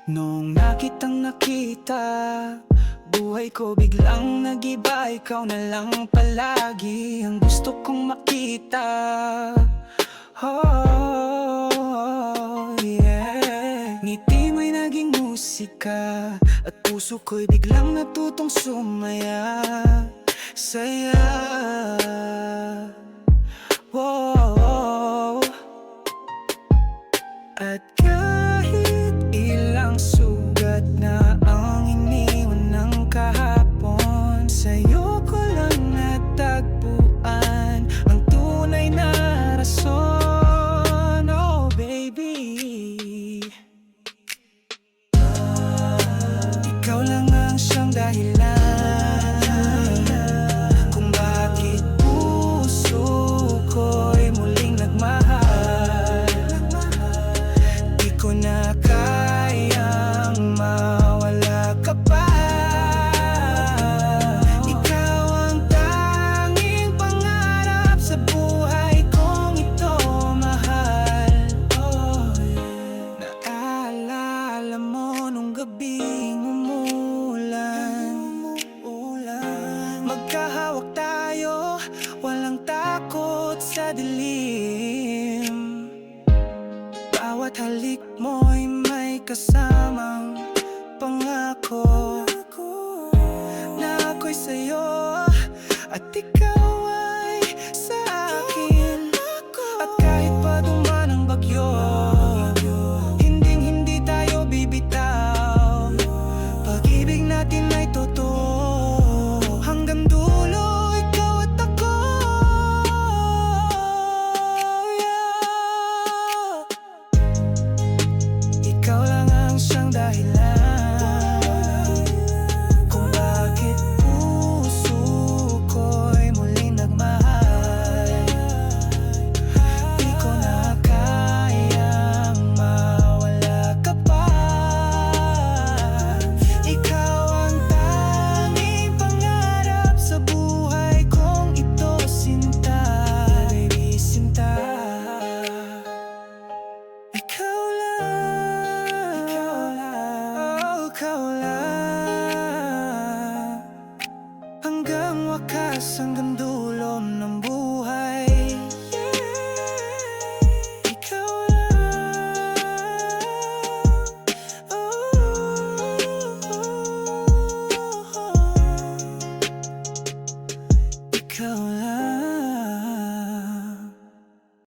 Nung nakitang nakita, buhay ko biglang nag-iba. Ikaw na lang palagi ang gusto kong makita. Oh, yeah. Ngiti mo'y naging musika, at puso ko'y biglang natutong sumaya. Saya. Wow. At kahit ilang sugat na ang iniwan ng kahapon, sa'yo ko lang natagpuan ang tunay na rason. Oh baby, ikaw lang ang siyang dahilan kung bakit puso ko'y muling nagmahal. Di ko na kayang mawala ka pa. Ikaw ang tanging pangarap sa buhay kong ito, mahal. Oh, yeah. Naalala mo nung gabing umuulan, magkahawak tayo, walang takot sa dilim. Bawat halik mo'y may kasamang pangako na ako'y sa'yo at ikaw ay sa akin. At kahit pa duman ang bagyo, hinding-hindi tayo bibitaw. Pag-ibig natin ay totoo, hanggang dulo ikaw at ako. Yeah. Ikaw lang ang siyang dahilan kung bakit puso ko'y muling nagmahal. Di ko na kayang mawala ka pa. Ikaw ang tanging pangarap sa buhay kong ito, sinta, baby, sinta. Ikaw lang, oh, ikaw lang, hanggang wakas, hanggang dulo ng buhay. Ikaw lang, ikaw lang.